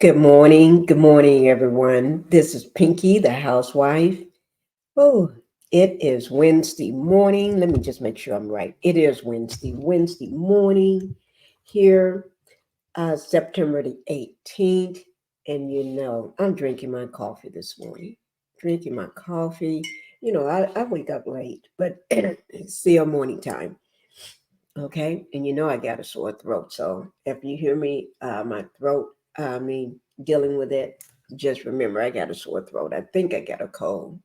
Good morning, everyone. This is Pinky, the housewife. Oh, it is Wednesday morning. Let me just make sure I'm right. It is Wednesday morning here, September the 18th. And I'm drinking my coffee this morning. Drinking my coffee. I wake up late, but it's still morning time. Okay. And I got a sore throat. So if you hear me, my throat, dealing with it, just remember I got a sore throat. I think I got a cold.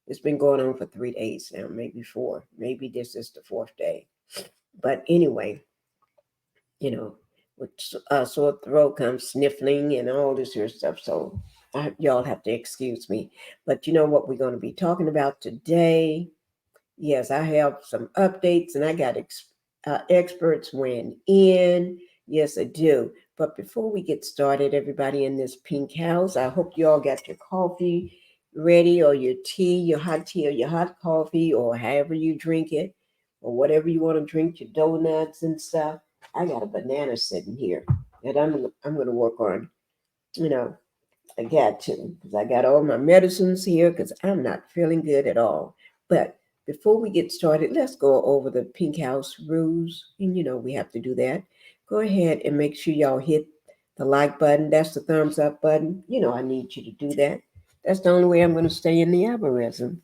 It's been going on for 3 days now, maybe four. Maybe this is the fourth day. But anyway, you know, with sore throat comes sniffling and all this here stuff. So y'all have to excuse me. But you know what we're going to be talking about today? Yes, I have some updates and I got experts weighing in. Yes, I do. But before we get started, everybody in this pink house, I hope you all got your coffee ready or your tea or your hot coffee or however you drink it or whatever you want to drink, your donuts and stuff. I got a banana sitting here that I'm going to work on. You know, I got to because I got all my medicines here because I'm not feeling good at all. But before we get started, let's go over the Pink House rules. And we have to do that. Go ahead and make sure y'all hit the like button. That's the thumbs up button. I need you to do that. That's the only way I'm going to stay in the algorithm.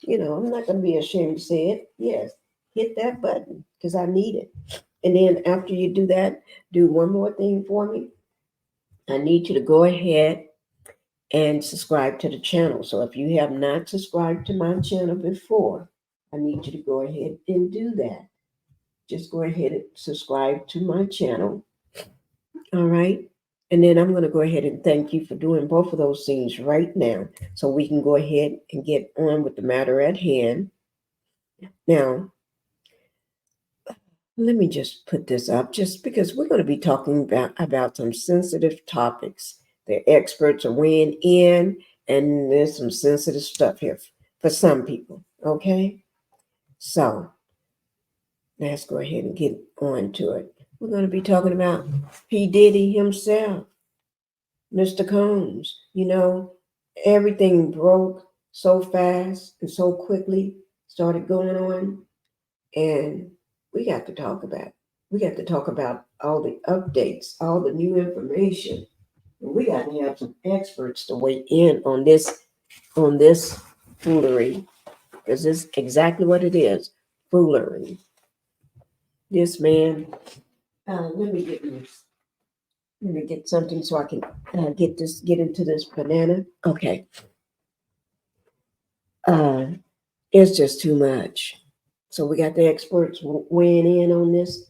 I'm not going to be ashamed to say it. Yes, hit that button because I need it. And then after you do that, do one more thing for me. I need you to go ahead and subscribe to the channel. So if you have not subscribed to my channel before, I need you to go ahead and do that. Just go ahead and subscribe to my channel. All right. And then I'm going to go ahead and thank you for doing both of those things right now so we can go ahead and get on with the matter at hand. Now, let me just put this up just because we're going to be talking about some sensitive topics. The experts are weighing in, and there's some sensitive stuff here for some people. Okay? So let's go ahead and get on to it. We're going to be talking about P. Diddy himself, Mr. Combs. Everything broke so fast and so quickly, started going on, and we got to talk about it. We got to talk about all the updates, all the new information. And we got to have some experts to weigh in on this foolery, because it's exactly what it is, foolery. This man, let me get something so I can get into this banana. Okay, uh, it's just too much. So we got the experts weighing in on this.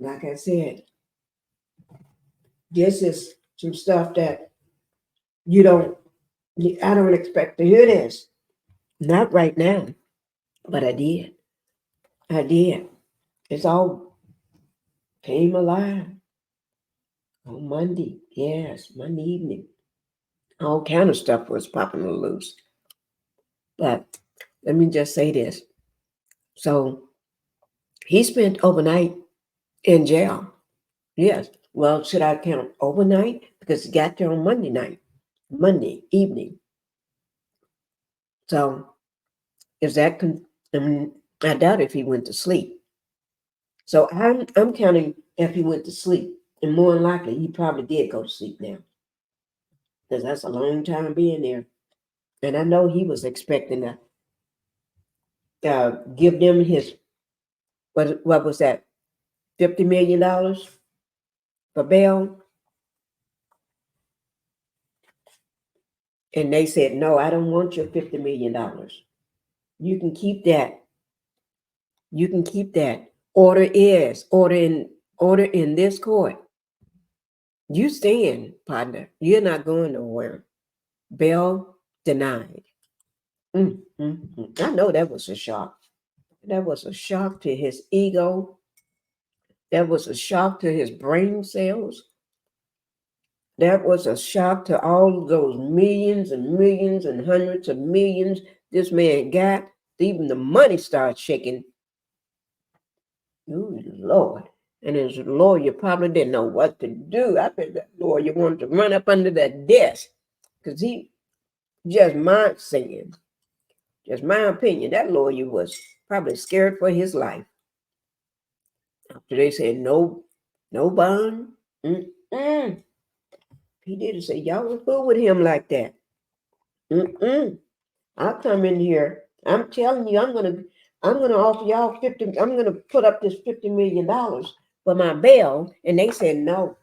Like I said, this is some stuff that you don't, I don't expect to hear this. Not right now, but I did. I did. It's all came alive on Monday. Yes, Monday evening. All kind of stuff was popping loose. But let me just say this. So he spent overnight in jail. Yes. Well, should I count overnight? Because he got there on Monday night, Monday evening. So is that? I doubt if he went to sleep. So I'm counting if he went to sleep, and more than likely he probably did go to sleep now, because that's a long time being there. And I know he was expecting to give them his what was that, $50 million for bail, and they said no, I don't want your $50 million. You can keep that. You can keep that. Order in this court. You stand, partner. You're not going nowhere. Bail denied. I know that was a shock. That was a shock to his ego. That was a shock to his brain cells. That was a shock to all of those millions and millions and hundreds of millions this man got. Even the money started shaking. Ooh, Lord. And his lawyer probably didn't know what to do. I bet that lawyer wanted to run up under that desk because he just my saying, just my opinion. That lawyer was probably scared for his life. After they said no, no bond. Mm-mm. He didn't say y'all was fool with him like that. Mm-mm. I'll come in here. I'm telling you, I'm gonna offer y'all 50. I'm gonna put up this $50 million for my bail. And they said no.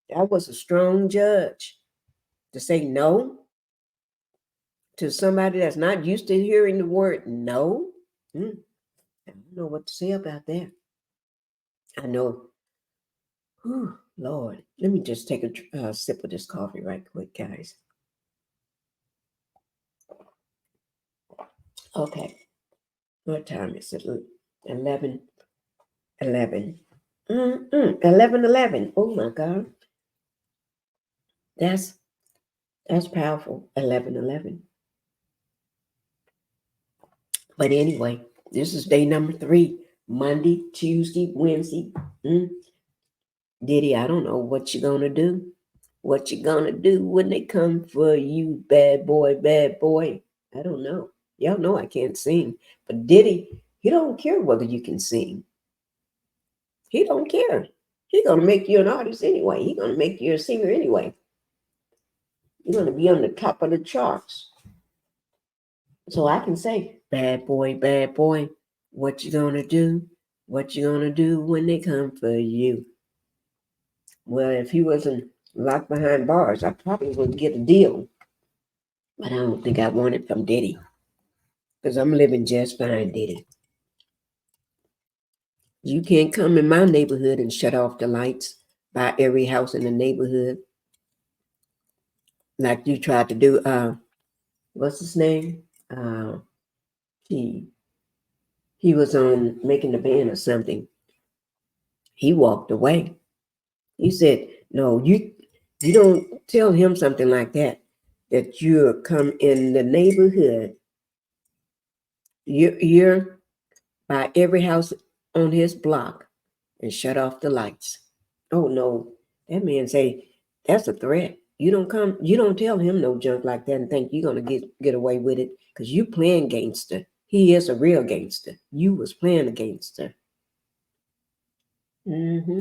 That was a strong judge to say no to somebody that's not used to hearing the word no. I don't know what to say about that. I know. Whew, Lord, let me just take a sip of this coffee right quick, guys. Okay, what time is it? 11, 11. 11, 11. Oh my God, that's powerful. 11, 11. But anyway, this is day number 3. Monday, Tuesday, Wednesday. Diddy, I don't know what you're gonna do. What you gonna do when they come for you, bad boy, bad boy? I don't know. Y'all know I can't sing, but Diddy, he don't care whether you can sing. He don't care. He gonna make you an artist anyway. He gonna make you a singer anyway. You're gonna be on the top of the charts. So I can say, bad boy, what you gonna do? What you gonna do when they come for you? Well, if he wasn't locked behind bars, I probably would get a deal. But I don't think I want it from Diddy. Because I'm living just fine, Diddy. You can't come in my neighborhood and shut off the lights by every house in the neighborhood. Like you tried to do, what's his name? He he was on making the band or something. He walked away. He said, no, you don't tell him something like that, that you'll come in the neighborhood. You're by every house on his block and shut off the lights. Oh no, that man say that's a threat. You don't tell him no junk like that and think you're gonna get away with it because you playing gangster. He is a real gangster. You was playing a gangster. hmm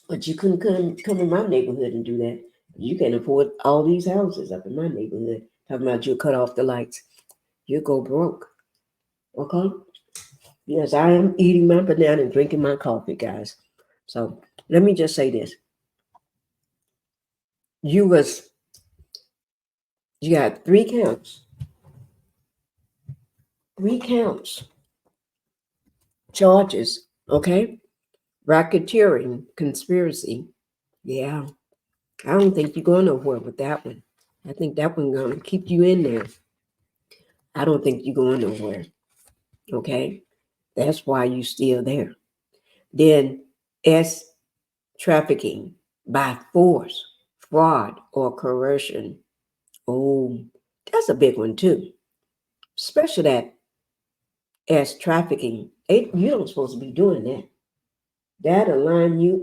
But you couldn't come in my neighborhood and do that. You can't afford all these houses up in my neighborhood. Talking about you cut off the lights. You go broke. Okay? Yes, I am eating my banana and drinking my coffee, guys. So let me just say this. You got 3 counts. 3 counts. Charges, okay? Racketeering, conspiracy. Yeah. I don't think you're going nowhere with that one. I think that one's gonna keep you in there. I don't think you're going nowhere. Okay? That's why you're still there. Then S, trafficking by force, fraud, or coercion. Oh, that's a big one too. Especially that S, trafficking. You don't supposed to be doing that. That'll line you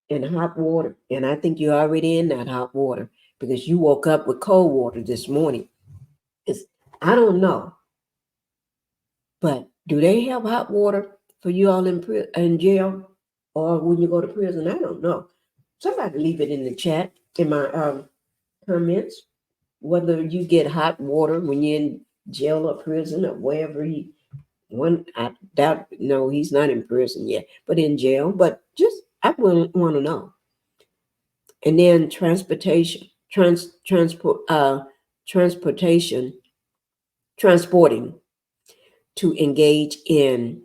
in hot water. And I think you're already in that hot water because you woke up with cold water this morning. It's, I don't know, but do they have hot water for you all in jail or when you go to prison? I don't know. Somebody leave it in the chat in my comments whether you get hot water when you're in jail or prison or wherever I doubt, no, he's not in prison yet, but in jail. But just I want to know. And then transportation, transportation, transporting to engage in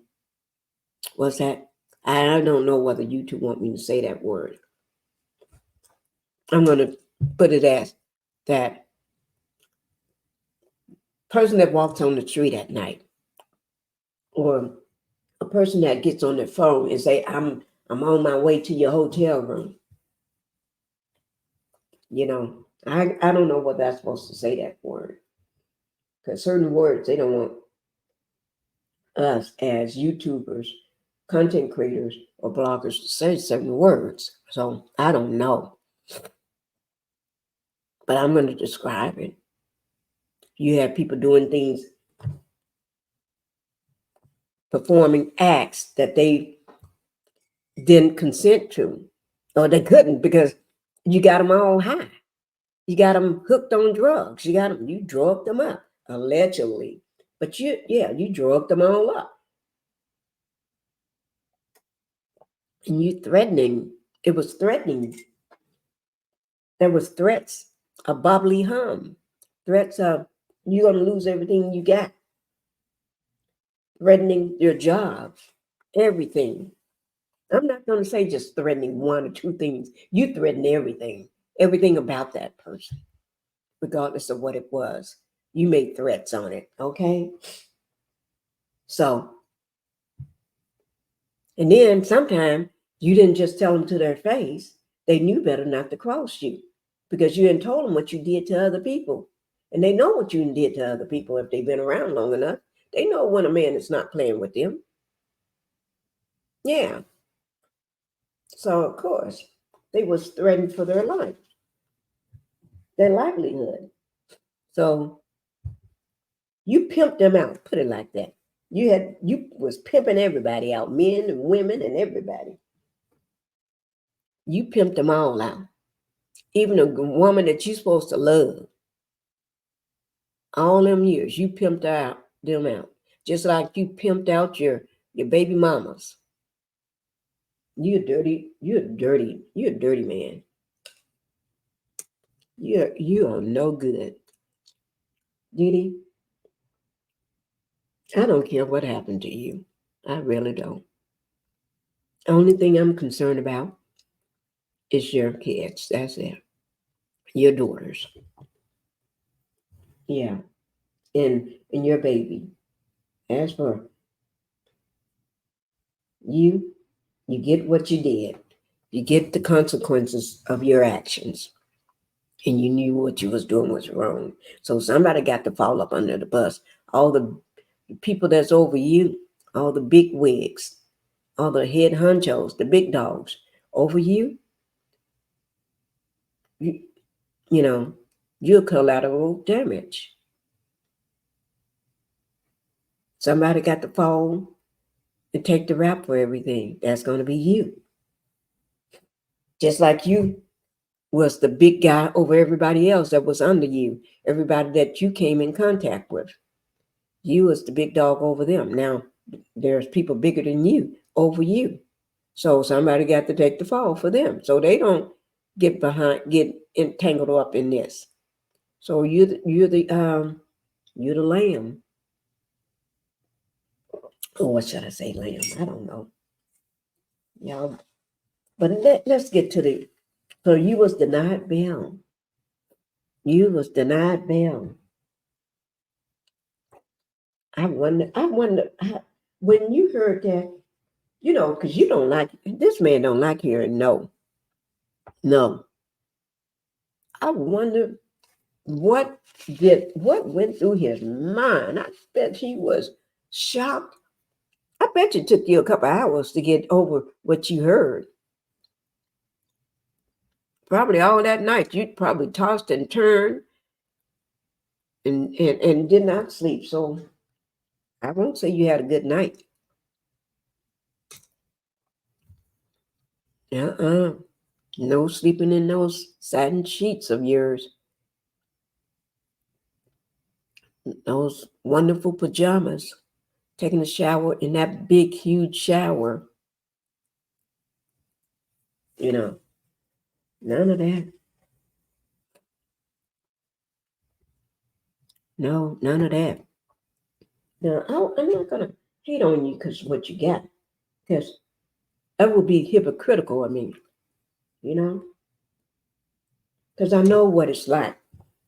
what's that? I don't know whether you two want me to say that word. I'm going to put it as that person that walks on the street at night, or a person that gets on their phone and say, I'm on my way to your hotel room. I don't know whether I'm supposed to say that word. Because certain words, they don't want us as YouTubers content creators or bloggers to say certain words. So I don't know, but I'm going to describe it. You have people doing things, performing acts that they didn't consent to, or they couldn't because you got them all high. You got them hooked on drugs. You drugged them up, allegedly. But you drugged them all up. And you threatening, it was threatening. There was threats, a bubbly hum, threats of you're going to lose everything you got, threatening your job, everything. I'm not going to say just threatening one or two things. You threaten everything about that person, regardless of what it was. You made threats on it, okay? So, and then sometimes you didn't just tell them to their face. They knew better not to cross you because you hadn't told them what you did to other people. And they know what you did to other people if they've been around long enough. They know when a man is not playing with them. Yeah. So, of course, they was threatened for their life, their livelihood. So you pimped them out, put it like that. You was pimping everybody out, men and women and everybody. You pimped them all out. Even a woman that you're supposed to love. All them years, you pimped them out. Just like you pimped out your baby mamas. You're a dirty man. You are no good. Diddy, I don't care what happened to you. I really don't. Only thing I'm concerned about is your kids. That's it. Your daughters. Yeah. And your baby. As for you, you get what you did. You get the consequences of your actions. And you knew what you was doing was wrong. So somebody got to fall up under the bus. All the people that's over you, all the big wigs, all the head honchos, the big dogs over you, you know, you're collateral damage. Somebody got to fall and take the rap for everything. That's going to be you. Just like you was the big guy over everybody else that was under you, everybody that you came in contact with. You was the big dog over them. Now, there's people bigger than you over you. So somebody got to take the fall for them. So they don't get entangled up in this. So you're the lamb. Oh, what should I say, lamb? I don't know. Y'all. But let's get to the, so you was denied bail. You was denied bail. I wonder when you heard that, because you don't like, this man don't like hearing no. No. I wonder what went through his mind. I bet he was shocked. I bet it took you a couple hours to get over what you heard. Probably all that night, you probably tossed and turned and did not sleep. So I won't say you had a good night. No sleeping in those satin sheets of yours. Those wonderful pajamas. Taking a shower in that big, huge shower. None of that. No, none of that. Now, I'm not going to hate on you because what you got. Because that would be hypocritical of me, because I know what it's like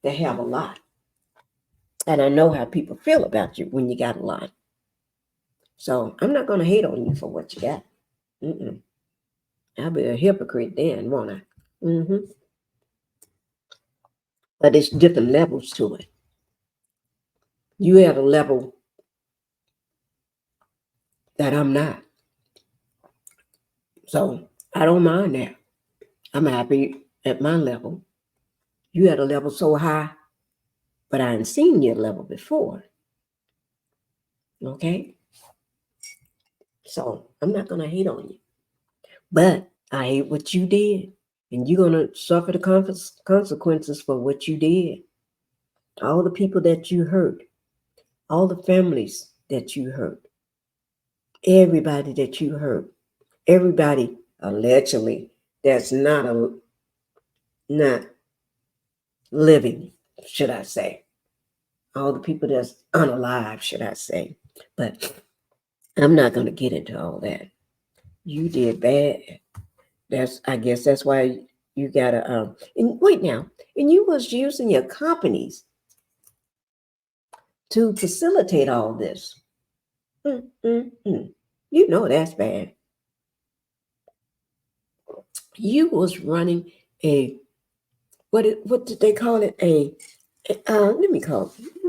to have a lot. And I know how people feel about you when you got a lot. So I'm not going to hate on you for what you got. I'll be a hypocrite then, won't I? But there's different levels to it. You at a level that I'm not. So I don't mind that. I'm happy at my level. You had a level so high, but I hadn't seen your level before. Okay? So I'm not going to hate on you. But I hate what you did. And you're going to suffer the consequences for what you did. All the people that you hurt, all the families that you hurt, everybody that you hurt, everybody allegedly that's not living, should I say. All the people that's unalive, should I say. But I'm not going to get into all that. You did bad. I guess that's why you gotta and wait now. And you was using your companies to facilitate all this. You know that's bad. You was running a what did they call it? Let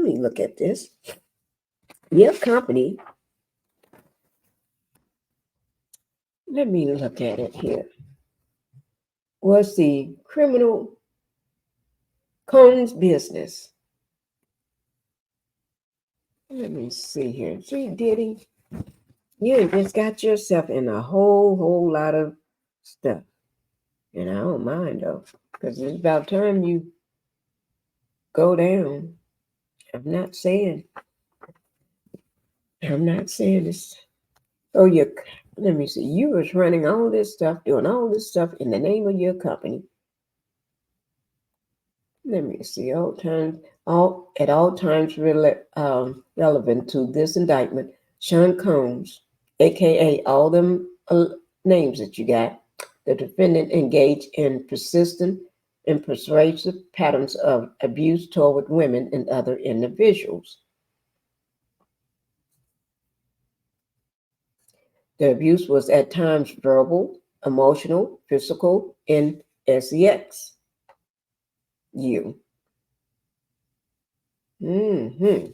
me look at this. Your company. Let me look at it here. Was the criminal Combs business. Let me see here. See, Diddy, you just got yourself in a whole lot of stuff. And I don't mind though, because it's about time you go down. I'm not saying this. Oh, let me see. You was running all this stuff, doing all this stuff in the name of your company. Let me see. At all times relevant to this indictment, Sean Combs, aka all them names that you got, the defendant engaged in persistent and persuasive patterns of abuse toward women and other individuals. The abuse was at times verbal, emotional, physical, and sex. You. Mm-hmm.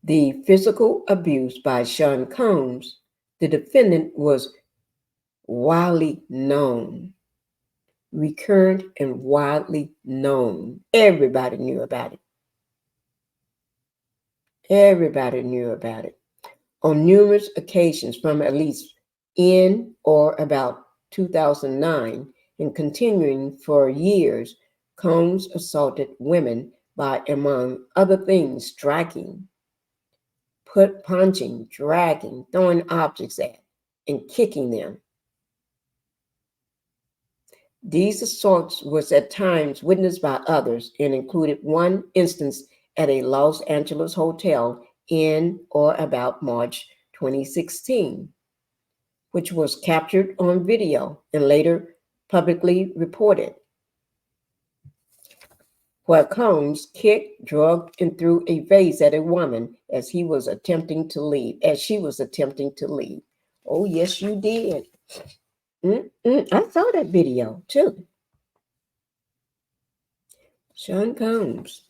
The physical abuse by Sean Combs, the defendant, was widely known, recurrent and widely known. Everybody knew about it. Everybody knew about it. On numerous occasions from at least in or about 2009 and continuing for years, Combs assaulted women by, among other things, striking, punching, dragging, throwing objects at, and kicking them. These assaults was at times witnessed by others and included one instance at a Los Angeles hotel in or about March 2016, which was captured on video and later publicly reported, where Combs kicked, drugged, and threw a vase at a woman as she was attempting to leave. Oh, yes, you did. I saw that video too. Sean Combs.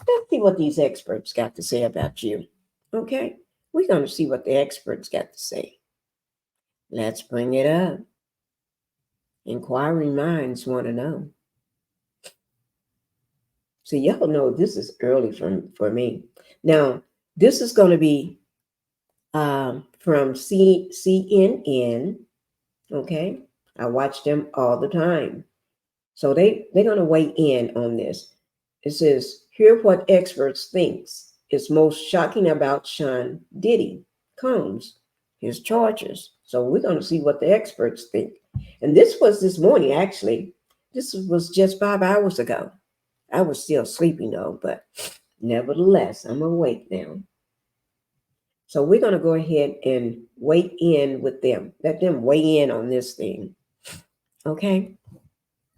Let's see what these experts got to say about you. Okay? We're going to see what the experts got to say. Let's bring it up. Inquiring minds want to know. So y'all know this is early for me. Now, this is going to be from CNN. Okay? I watch them all the time. So they're going to weigh in on this. It says, hear what experts thinks is most shocking about Sean Diddy Combs, his charges. So we're going to see what the experts think. And this was this morning, actually. This was just 5 hours ago. I was still sleeping though, but nevertheless, I'm awake now. So we're going to go ahead and weigh in with them. Let them weigh in on this thing. Okay?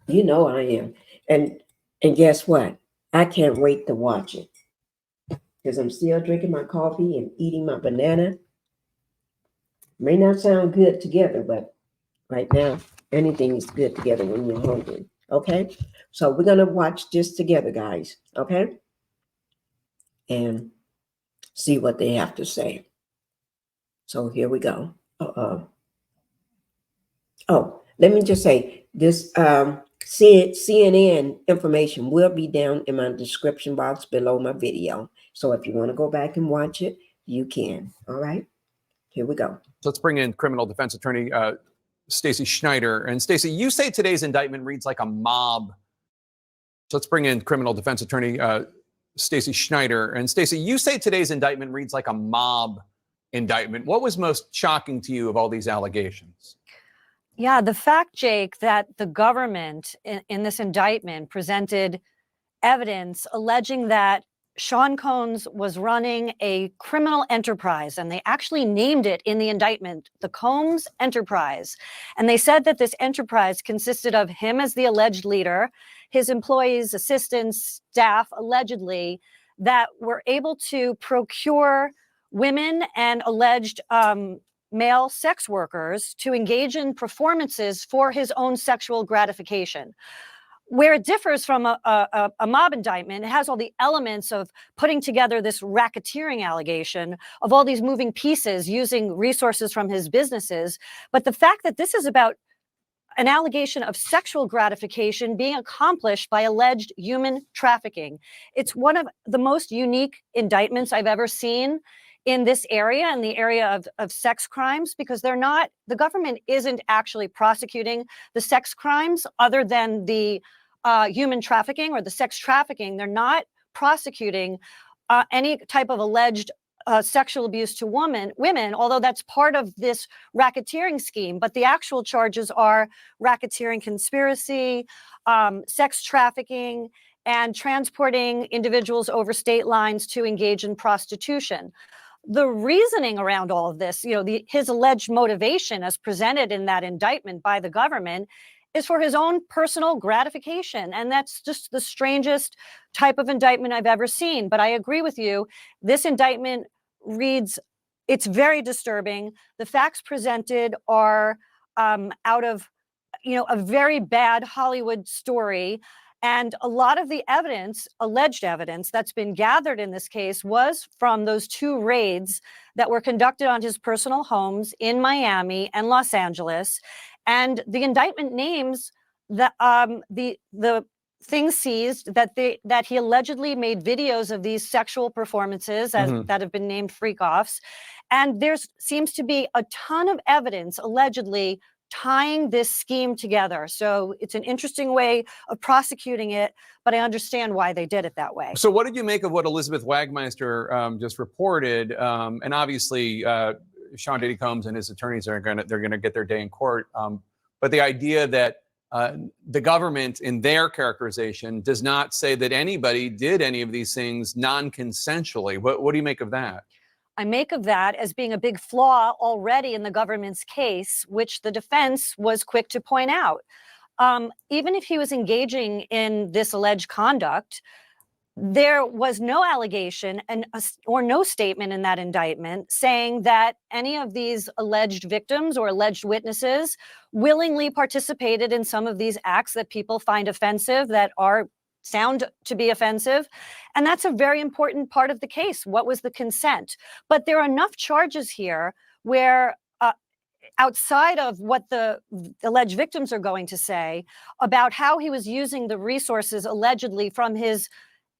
You know I am. And guess what? I can't wait to watch it because I'm still drinking my coffee and eating my banana. May not sound good together, but right now, anything is good together when you're hungry. Okay? So we're going to watch this together, guys. Okay? And see what they have to say. So here we go. Oh, let me just say this CNN information will be down in my description box below my video. So if you want to go back and watch it, you can. All right, here we go. Let's bring in criminal defense attorney Stacey Schneider. And Stacey, you say today's indictment reads like a mob. So let's bring in criminal defense attorney Stacey Schneider. And Stacey, you say today's indictment reads like a mob indictment. What was most shocking to you of all these allegations? Yeah, the fact, Jake, that the government in this indictment presented evidence alleging that Sean Combs was running a criminal enterprise, and they actually named it in the indictment, the Combs Enterprise. And they said that this enterprise consisted of him as the alleged leader, his employees, assistants, staff, allegedly, that were able to procure women and alleged male sex workers to engage in performances for his own sexual gratification. Where it differs from a mob indictment, it has all the elements of putting together this racketeering allegation of all these moving pieces using resources from his businesses. But the fact that this is about an allegation of sexual gratification being accomplished by alleged human trafficking, it's one of the most unique indictments I've ever seen in this area, in the area of sex crimes, because the government isn't actually prosecuting the sex crimes other than the human trafficking or the sex trafficking. They're not prosecuting any type of alleged sexual abuse to women, although that's part of this racketeering scheme. But the actual charges are racketeering conspiracy, sex trafficking, and transporting individuals over state lines to engage in prostitution. The reasoning around all of this, his alleged motivation as presented in that indictment by the government is for his own personal gratification. And that's just the strangest type of indictment I've ever seen. But I agree with you. This indictment it's very disturbing. The facts presented are out of, a very bad Hollywood story. And a lot of the evidence, alleged evidence that's been gathered in this case was from those two raids that were conducted on his personal homes in Miami and Los Angeles. And the indictment names the things seized that he allegedly made videos of these sexual performances that have been named freak-offs. And there seems to be a ton of evidence allegedly tying this scheme together. So it's an interesting way of prosecuting it, but I understand why they did it that way. So what did you make of what Elizabeth Wagmeister just reported? And obviously, Sean Diddy Combs and his attorneys they're gonna get their day in court. But the idea that the government, in their characterization, does not say that anybody did any of these things non-consensually. What do you make of that? I make of that as being a big flaw already in the government's case, which the defense was quick to point out. Even if he was engaging in this alleged conduct, there was no allegation or no statement in that indictment saying that any of these alleged victims or alleged witnesses willingly participated in some of these acts that people find offensive, that are sound to be offensive. And that's a very important part of the case. What was the consent? But there are enough charges here where outside of what the alleged victims are going to say about how he was using the resources allegedly from his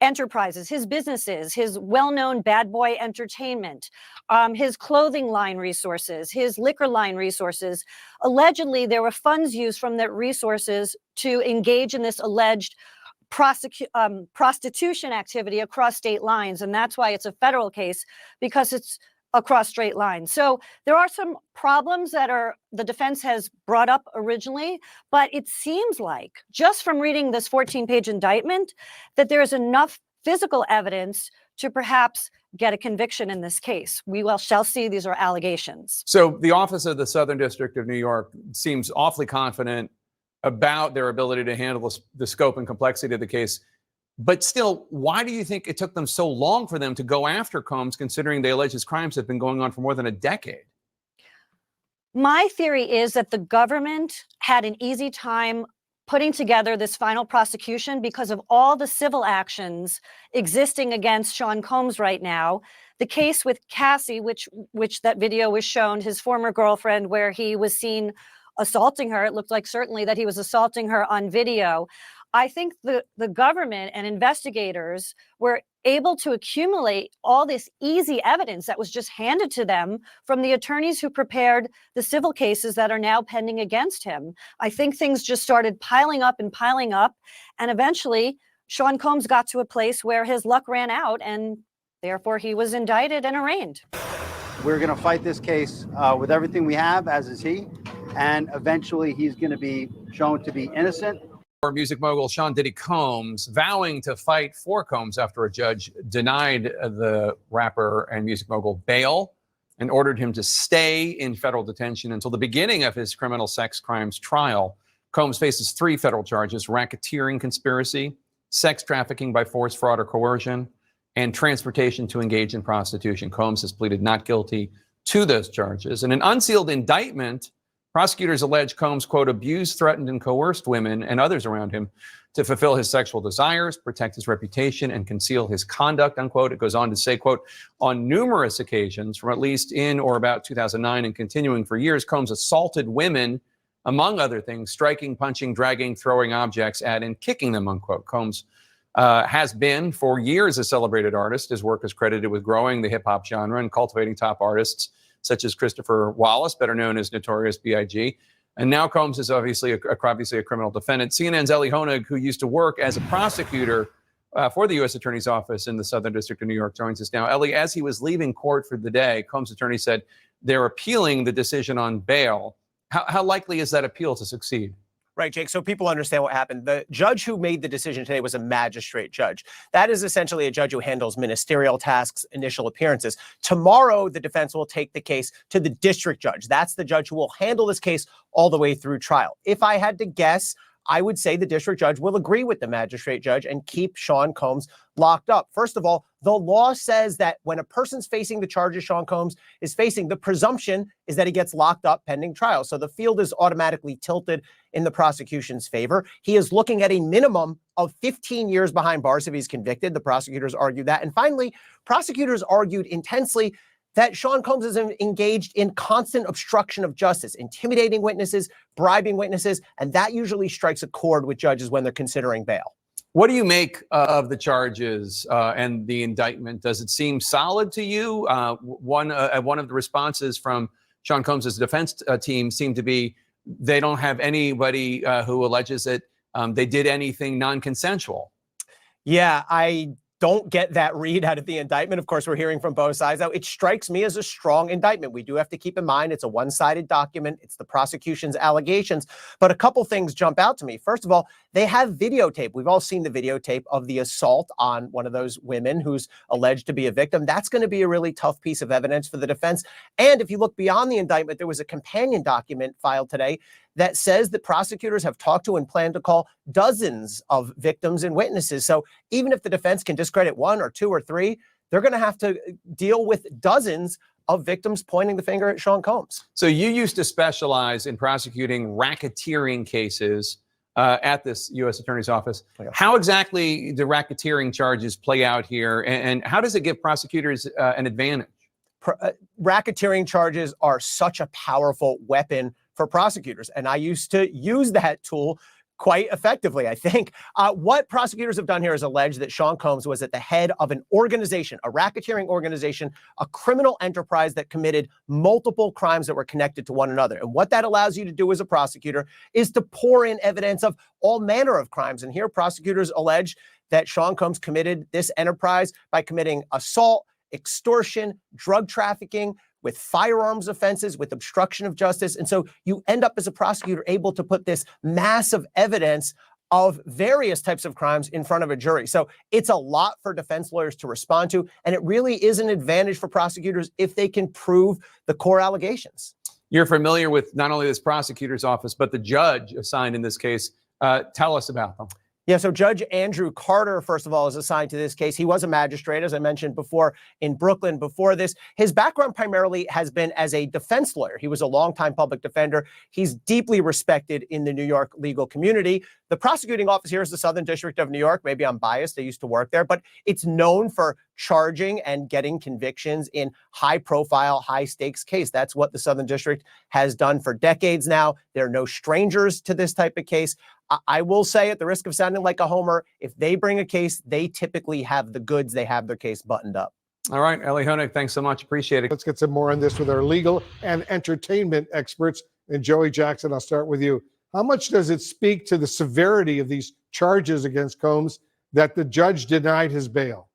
enterprises, his businesses, his well-known Bad Boy Entertainment, his clothing line resources, his liquor line resources. Allegedly, there were funds used from that resources to engage in this alleged prostitution activity across state lines. And that's why it's a federal case, because it's across straight lines. So there are some problems that the defense has brought up originally, but it seems like just from reading this 14-page indictment that there is enough physical evidence to perhaps get a conviction in this case. We shall see. These are allegations. So the Office of the Southern District of New York seems awfully confident about their ability to handle the scope and complexity of the case. But still, why do you think it took them so long for them to go after Combs, considering they allege his crimes have been going on for more than a decade? My theory is that the government had an easy time putting together this final prosecution because of all the civil actions existing against Sean Combs right now. The case with Cassie, which that video was shown, his former girlfriend, where he was seen assaulting her. It looked like certainly that he was assaulting her on video. I think the government and investigators were able to accumulate all this easy evidence that was just handed to them from the attorneys who prepared the civil cases that are now pending against him. I think things just started piling up, and eventually Sean Combs got to a place where his luck ran out, and therefore he was indicted and arraigned. We're going to fight this case with everything we have, as is he, and eventually he's going to be shown to be innocent. Music mogul Sean Diddy Combs vowing to fight for Combs after a judge denied the rapper and music mogul bail and ordered him to stay in federal detention until the beginning of his criminal sex crimes trial. Combs faces 3 federal charges: racketeering conspiracy, sex trafficking by force, fraud, or coercion, and transportation to engage in prostitution. Combs has pleaded not guilty to those charges. In an unsealed indictment, prosecutors allege Combs, quote, abused, threatened, and coerced women and others around him to fulfill his sexual desires, protect his reputation, and conceal his conduct, unquote. It goes on to say, quote, on numerous occasions from at least in or about 2009 and continuing for years, Combs assaulted women, among other things, striking, punching, dragging, throwing objects at, and kicking them, unquote. Combs has been for years a celebrated artist. His work is credited with growing the hip hop genre and cultivating top artists such as Christopher Wallace, better known as Notorious B.I.G. And now Combs is obviously a criminal defendant. CNN's Ellie Honig, who used to work as a prosecutor for the U.S. Attorney's Office in the Southern District of New York, joins us now. Ellie, as he was leaving court for the day, Combs' attorney said they're appealing the decision on bail. How likely is that appeal to succeed? Right, Jake. So people understand what happened. The judge who made the decision today was a magistrate judge. That is essentially a judge who handles ministerial tasks, initial appearances. Tomorrow, the defense will take the case to the district judge. That's the judge who will handle this case all the way through trial. If I had to guess, I would say the district judge will agree with the magistrate judge and keep Sean Combs locked up. First of all, the law says that when a person's facing the charges Sean Combs is facing, the presumption is that he gets locked up pending trial. So the field is automatically tilted in the prosecution's favor. He is looking at a minimum of 15 years behind bars if he's convicted. The prosecutors argue that. And finally, prosecutors argued intensely that Sean Combs is engaged in constant obstruction of justice, intimidating witnesses, bribing witnesses, and that usually strikes a chord with judges when they're considering bail. What do you make of the charges and the indictment? Does it seem solid to you? One of the responses from Sean Combs' defense team seemed to be they don't have anybody who alleges that they did anything non-consensual. Yeah, I don't get that read out of the indictment. Of course, we're hearing from both sides now. It strikes me as a strong indictment. We do have to keep in mind it's a one-sided document. It's the prosecution's allegations. But a couple things jump out to me. First of all, they have videotape. We've all seen the videotape of the assault on one of those women who's alleged to be a victim. That's going to be a really tough piece of evidence for the defense. And if you look beyond the indictment, there was a companion document filed today that says that prosecutors have talked to and plan to call dozens of victims and witnesses. So even if the defense can discredit 1 or 2 or 3, they're going to have to deal with dozens of victims pointing the finger at Sean Combs. So you used to specialize in prosecuting racketeering cases at this U.S. Attorney's Office. Yeah. How exactly do racketeering charges play out here, and how does it give prosecutors an advantage? Racketeering charges are such a powerful weapon for prosecutors, and I used to use that tool quite effectively, I think. What prosecutors have done here is allege that Sean Combs was at the head of an organization, a racketeering organization, a criminal enterprise that committed multiple crimes that were connected to one another. And what that allows you to do as a prosecutor is to pour in evidence of all manner of crimes. And here prosecutors allege that Sean Combs committed this enterprise by committing assault, extortion, drug trafficking, with firearms offenses, with obstruction of justice. And so you end up as a prosecutor able to put this massive evidence of various types of crimes in front of a jury. So it's a lot for defense lawyers to respond to. And it really is an advantage for prosecutors if they can prove the core allegations. You're familiar with not only this prosecutor's office, but the judge assigned in this case. Tell us about them. Yeah, so Judge Andrew Carter, first of all, is assigned to this case. He was a magistrate, as I mentioned before, in Brooklyn before this. His background primarily has been as a defense lawyer. He was a longtime public defender. He's deeply respected in the New York legal community. The prosecuting office here is the Southern District of New York. Maybe I'm biased. I used to work there, but it's known for charging and getting convictions in high-profile, high-stakes case. That's what the Southern District has done for decades now. They're no strangers to this type of case. I will say, at the risk of sounding like a homer, if they bring a case, they typically have the goods. They have their case buttoned up. All right, Ellie Honig, thanks so much. Appreciate it. Let's get some more on this with our legal and entertainment experts. And Joey Jackson, I'll start with you. How much does it speak to the severity of these charges against Combs that the judge denied his bail?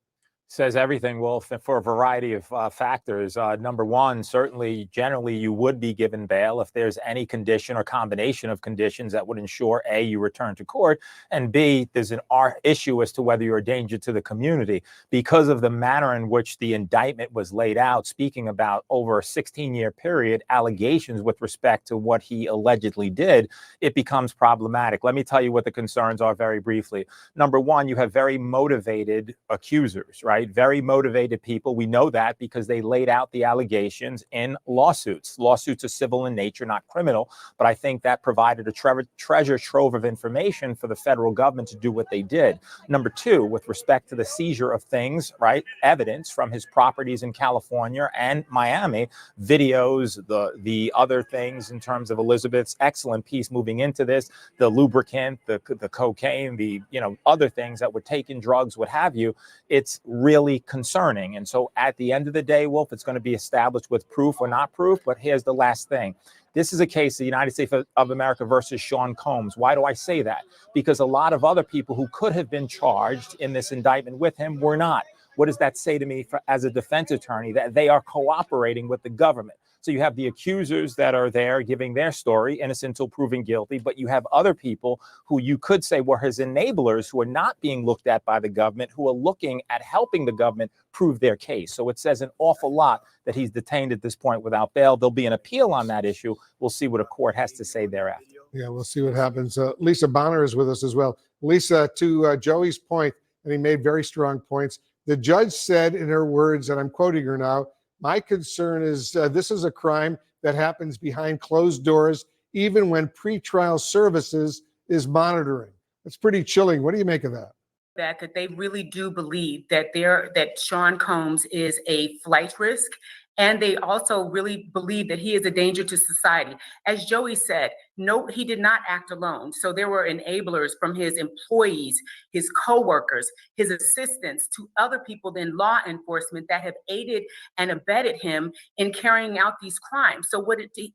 Says everything, Wolf, for a variety of factors. Number one, certainly, generally, you would be given bail if there's any condition or combination of conditions that would ensure, A, you return to court, and B, there's an issue as to whether you're a danger to the community. Because of the manner in which the indictment was laid out, speaking about over a 16-year period, allegations with respect to what he allegedly did, it becomes problematic. Let me tell you what the concerns are very briefly. Number one, you have very motivated accusers, right? Very motivated people. We know that because they laid out the allegations in lawsuits. Lawsuits are civil in nature, not criminal. But I think that provided a treasure trove of information for the federal government to do what they did. Number two, with respect to the seizure of things, right? Evidence from his properties in California and Miami, videos, the other things in terms of Elizabeth's excellent piece moving into this, the lubricant, the cocaine, the other things that were taken, drugs, what have you. It's really concerning. And so at the end of the day, Wolf, it's going to be established with proof or not proof. But here's the last thing. This is a case of the United States of America versus Sean Combs. Why do I say that? Because a lot of other people who could have been charged in this indictment with him were not. What does that say to me as a defense attorney? That they are cooperating with the government. So you have the accusers that are there giving their story, innocent until proven guilty, but you have other people who you could say were his enablers who are not being looked at by the government, who are looking at helping the government prove their case. So it says an awful lot that he's detained at this point without bail. There'll be an appeal on that issue. We'll see what a court has to say thereafter. Yeah, we'll see what happens. Lisa Bonner is with us as well. Lisa, to Joey's point, and he made very strong points, the judge said in her words, and I'm quoting her now, my concern is this is a crime that happens behind closed doors, even when pretrial services is monitoring. It's pretty chilling. What do you make of that? That they really do believe that Sean Combs is a flight risk. And they also really believe that he is a danger to society. As Joey said, no, he did not act alone. So there were enablers from his employees, his coworkers, his assistants, to other people in law enforcement that have aided and abetted him in carrying out these crimes. So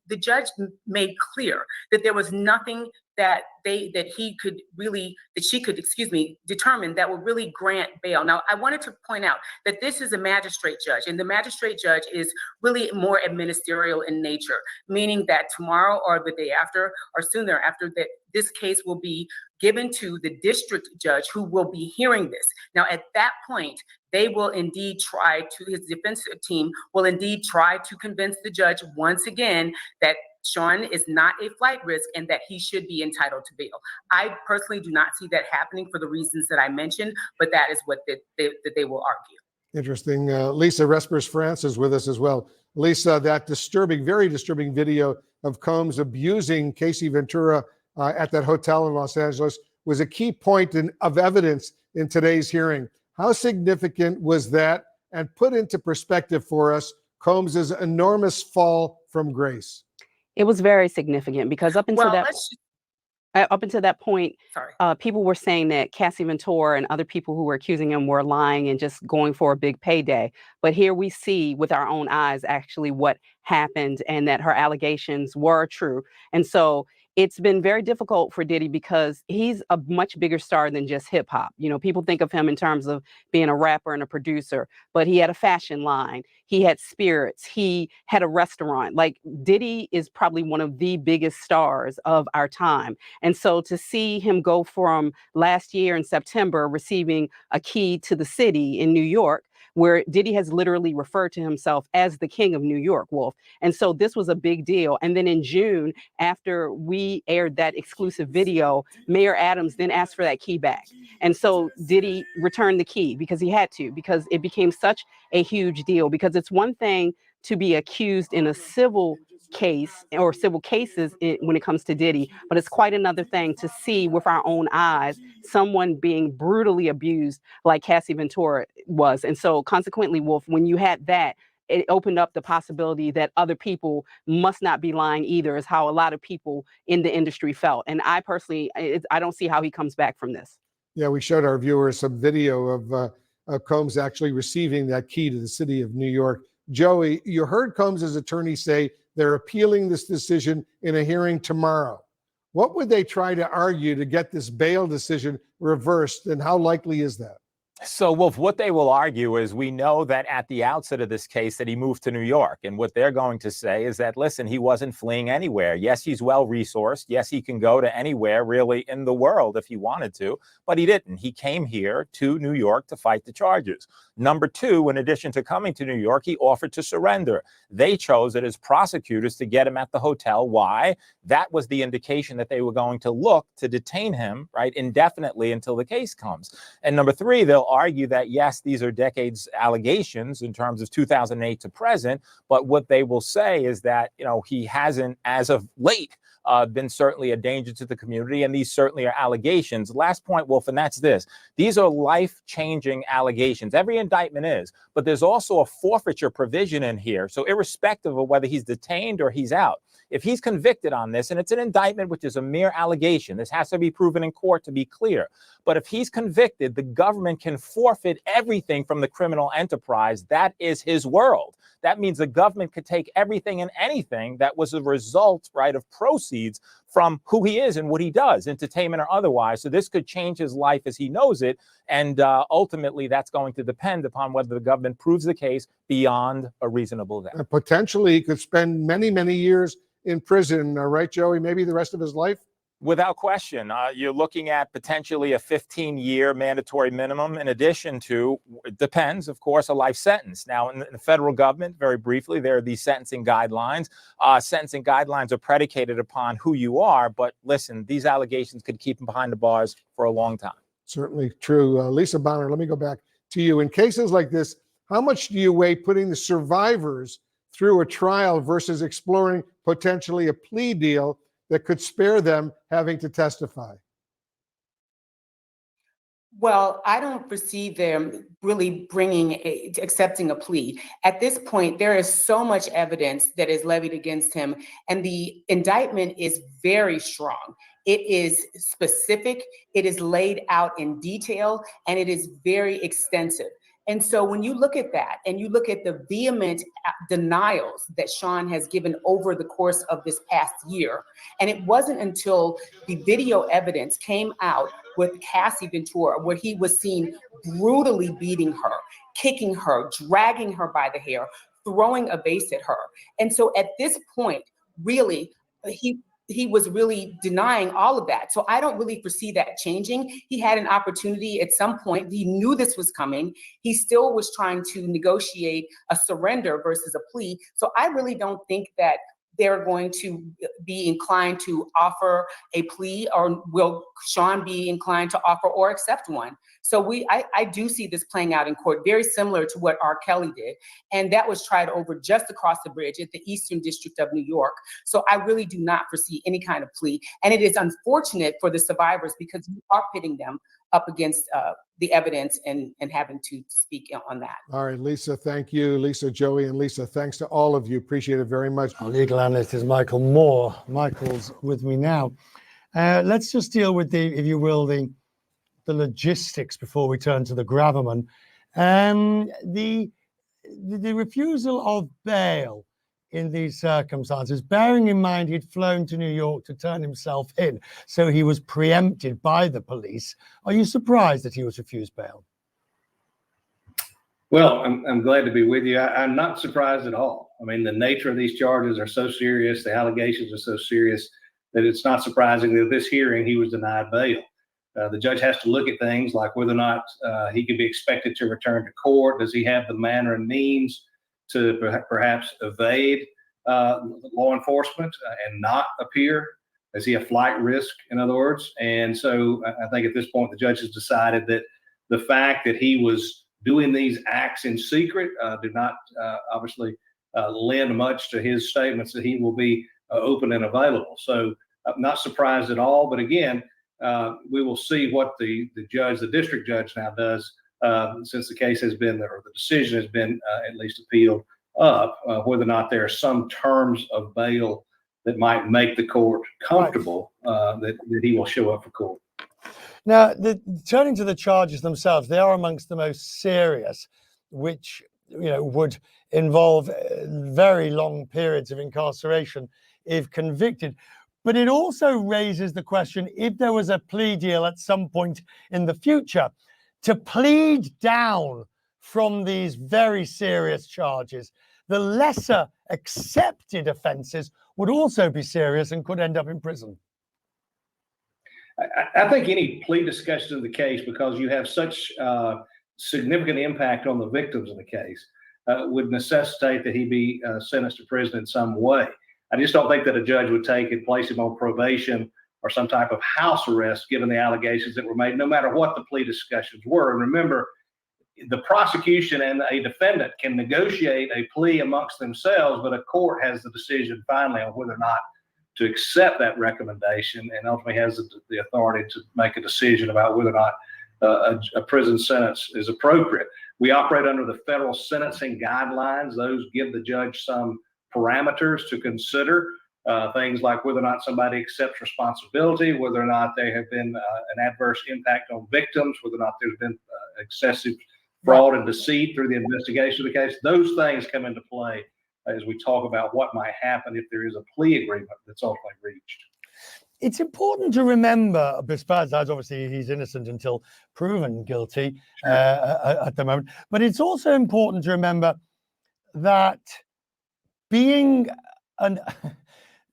the judge made clear that there was nothing that she could determine that would really grant bail. Now, I wanted to point out that this is a magistrate judge, and the magistrate judge is really more ministerial in nature, meaning that tomorrow or the day after or soon thereafter, that this case will be given to the district judge who will be hearing this. Now, at that point, they will indeed his defense team will indeed try to convince the judge once again that Sean is not a flight risk and that he should be entitled to bail. I personally do not see that happening for the reasons that I mentioned, but that is what they will argue. Interesting. Lisa Respers France is with us as well. Lisa, that disturbing, very disturbing video of Combs abusing Casey Ventura at that hotel in Los Angeles was a key point of evidence in today's hearing. How significant was that? And put into perspective for us Combs's enormous fall from grace. It was very significant because up until that point, people were saying that Cassie Ventura and other people who were accusing him were lying and just going for a big payday. But here we see with our own eyes actually what happened and that her allegations were true. And so it's been very difficult for Diddy because he's a much bigger star than just hip hop. You know, people think of him in terms of being a rapper and a producer, but he had a fashion line. He had spirits. He had a restaurant. Like, Diddy is probably one of the biggest stars of our time. And so to see him go from last year in September receiving a key to the city in New York, where Diddy has literally referred to himself as the king of New York, Wolf. And so this was a big deal. And then in June, after we aired that exclusive video, Mayor Adams then asked for that key back. And so Diddy returned the key because he had to, because it became such a huge deal. Because it's one thing to be accused in a civil case or civil cases when it comes to Diddy, but it's quite another thing to see with our own eyes someone being brutally abused like Cassie Ventura was. And so consequently, Wolf, when you had that, it opened up the possibility that other people must not be lying either, is how a lot of people in the industry felt. And I personally, I don't see how he comes back from this. Yeah, we showed our viewers some video of Combs actually receiving that key to the city of New York. Joey, you heard Combs' attorney say they're appealing this decision in a hearing tomorrow. What would they try to argue to get this bail decision reversed, and how likely is that? So, Wolf, what they will argue is we know that at the outset of this case that he moved to New York. And what they're going to say is that, listen, he wasn't fleeing anywhere. Yes, he's well-resourced. Yes, he can go to anywhere really in the world if he wanted to, but he didn't. He came here to New York to fight the charges. Number two, in addition to coming to New York, he offered to surrender. They chose it as prosecutors to get him at the hotel. Why? That was the indication that they were going to look to detain him, right, indefinitely until the case comes. And number three, they'll argue that, yes, these are decades allegations in terms of 2008 to present, but what they will say is that, you know, he hasn't, as of late, been certainly a danger to the community, and these certainly are allegations. Last point, Wolf, and that's this. These are life-changing allegations. Every indictment is, but there's also a forfeiture provision in here. So irrespective of whether he's detained or he's out, if he's convicted on this, and it's an indictment, which is a mere allegation, this has to be proven in court to be clear. But if he's convicted, the government can forfeit everything from the criminal enterprise. That is his world. That means the government could take everything and anything that was a result, right, of proceeds from who he is and what he does, entertainment or otherwise. So this could change his life as he knows it. And ultimately, that's going to depend upon whether the government proves the case beyond a reasonable doubt. Potentially, he could spend many, many years in prison, right, Joey? Maybe the rest of his life? Without question, you're looking at potentially a 15-year mandatory minimum, in addition to, it depends, of course, a life sentence. Now, in the federal government, very briefly, there are these sentencing guidelines. Sentencing guidelines are predicated upon who you are, but listen, these allegations could keep him behind the bars for a long time. Certainly true. Lisa Bonner, let me go back to you. In cases like this, how much do you weigh putting the survivors through a trial versus exploring potentially a plea deal that could spare them having to testify? Well, I don't perceive them really accepting a plea. At this point, there is so much evidence that is levied against him, and the indictment is very strong. It is specific, it is laid out in detail, and it is very extensive. And so when you look at that and you look at the vehement denials that Sean has given over the course of this past year, and it wasn't until the video evidence came out with Cassie Ventura, where he was seen brutally beating her, kicking her, dragging her by the hair, throwing a vase at her. And so at this point, really, he was really denying all of that. So I don't really foresee that changing. He had an opportunity at some point. He knew this was coming. He still was trying to negotiate a surrender versus a plea. So I really don't think that they're going to be inclined to offer a plea, or will Sean be inclined to offer or accept one? So I do see this playing out in court, very similar to what R. Kelly did. And that was tried over just across the bridge at the Eastern District of New York. So I really do not foresee any kind of plea. And it is unfortunate for the survivors because you are pitting them up against the evidence and having to speak on that. All right, Lisa, thank you. Lisa, Joey, and Lisa, thanks to all of you. Appreciate it very much. Our legal analyst is Michael Moore. Michael's with me now. Let's just deal with if you will, the logistics before we turn to the gravamen. The refusal of bail in these circumstances, bearing in mind he'd flown to New York to turn himself in, so he was preempted by the police. Are you surprised that he was refused bail? Well, I'm glad to be with you. I'm not surprised at all. I mean, the nature of these charges are so serious, the allegations are so serious that it's not surprising that this hearing he was denied bail. The judge has to look at things like whether or not he can be expected to return to court. Does he have the manner and means to perhaps evade law enforcement and not appear? Is he a flight risk, in other words? And so I think at this point, the judge has decided that the fact that he was doing these acts in secret did not obviously lend much to his statements that he will be open and available. So I'm not surprised at all. But again, we will see what the district judge now does since the case has been, or the decision has been at least appealed up, whether or not there are some terms of bail that might make the court comfortable that he will show up for court. Now, turning to the charges themselves, they are amongst the most serious, which would involve very long periods of incarceration if convicted. But it also raises the question, if there was a plea deal at some point in the future to plead down from these very serious charges, the lesser accepted offenses would also be serious and could end up in prison. I think any plea discussion of the case, because you have such significant impact on the victims of the case, would necessitate that he be sentenced to prison in some way. I just don't think that a judge would take and place him on probation or some type of house arrest, given the allegations that were made, no matter what the plea discussions were. And remember, the prosecution and a defendant can negotiate a plea amongst themselves, but a court has the decision finally on whether or not to accept that recommendation, and ultimately has the authority to make a decision about whether or not a prison sentence is appropriate. We operate under the federal sentencing guidelines. Those give the judge some parameters to consider, things like whether or not somebody accepts responsibility, whether or not there have been an adverse impact on victims, whether or not there's been excessive fraud and deceit through the investigation of the case. Those things come into play as we talk about what might happen if there is a plea agreement that's ultimately reached. It's important to remember, besides obviously he's innocent until proven guilty at the moment, but it's also important to remember that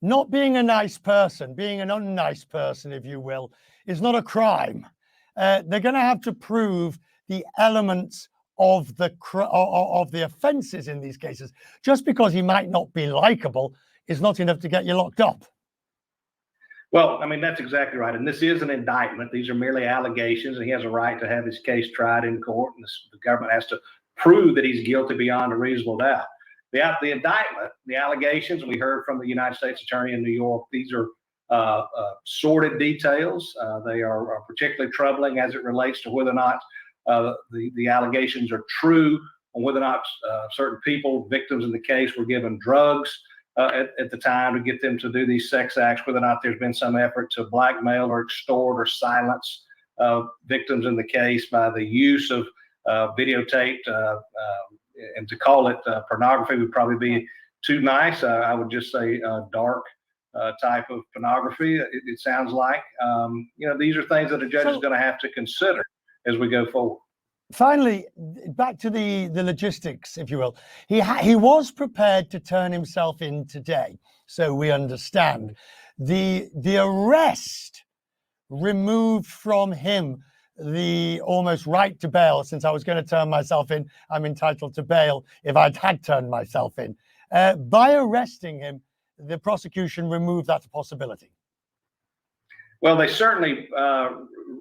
not being a nice person, being an unnice person, if you will, is not a crime. They're going to have to prove the elements of the offenses in these cases. Just because he might not be likable is not enough to get you locked up. Well, I mean, that's exactly right. And this is an indictment. These are merely allegations, and he has a right to have his case tried in court. And the government has to prove that he's guilty beyond a reasonable doubt. The indictment, the allegations we heard from the United States Attorney in New York, these are sordid details. They are particularly troubling as it relates to whether or not the allegations are true, on whether or not certain people, victims in the case, were given drugs at the time to get them to do these sex acts, whether or not there's been some effort to blackmail or extort or silence victims in the case by the use of videotaped, and to call it pornography would probably be too nice. I would just say dark type of pornography, it sounds like. These are things that a judge is going to have to consider as we go forward. Finally, back to the logistics, if you will. He was prepared to turn himself in today, so we understand. The arrest removed from him the almost right to bail. Since I was going to turn myself in, I'm entitled to bail if I had turned myself in. By arresting him, the prosecution removed that possibility. Well, they certainly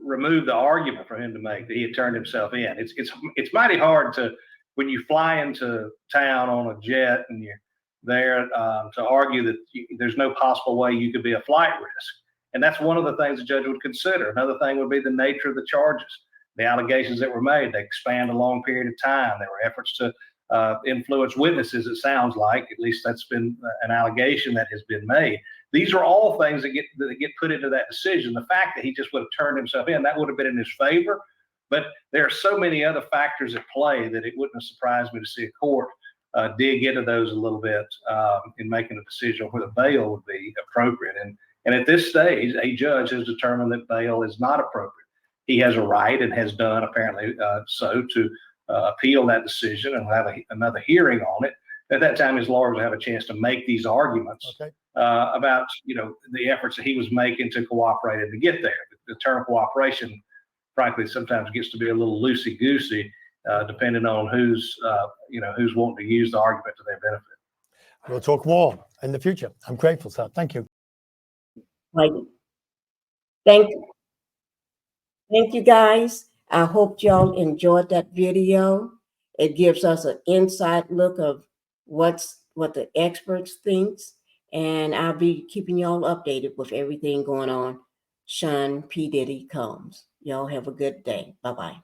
removed the argument for him to make that he had turned himself in. It's mighty hard to, when you fly into town on a jet and you're there, to argue that there's no possible way you could be a flight risk. And that's one of the things the judge would consider. Another thing would be the nature of the charges, the allegations that were made. They spanned a long period of time. There were efforts to influence witnesses, it sounds like. At least that's been an allegation that has been made. These are all things that get put into that decision. The fact that he just would have turned himself in, that would have been in his favor. But there are so many other factors at play that it wouldn't have surprised me to see a court dig into those a little bit in making a decision on whether bail would be appropriate. And at this stage, a judge has determined that bail is not appropriate. He has a right, and has done apparently so, to appeal that decision and have another hearing on it. At that time, his lawyers will have a chance to make these arguments about the efforts that he was making to cooperate and to get there. the term cooperation, frankly, sometimes gets to be a little loosey-goosey, depending on who's wanting to use the argument to their benefit. We'll talk more in the future. I'm grateful, sir. Thank you. Like, thank you guys. I hope y'all enjoyed that video. It gives us an inside look of what the experts thinks, and I'll be keeping y'all updated with everything going on. Sean P. Diddy Combs. Y'all have a good day. Bye-bye.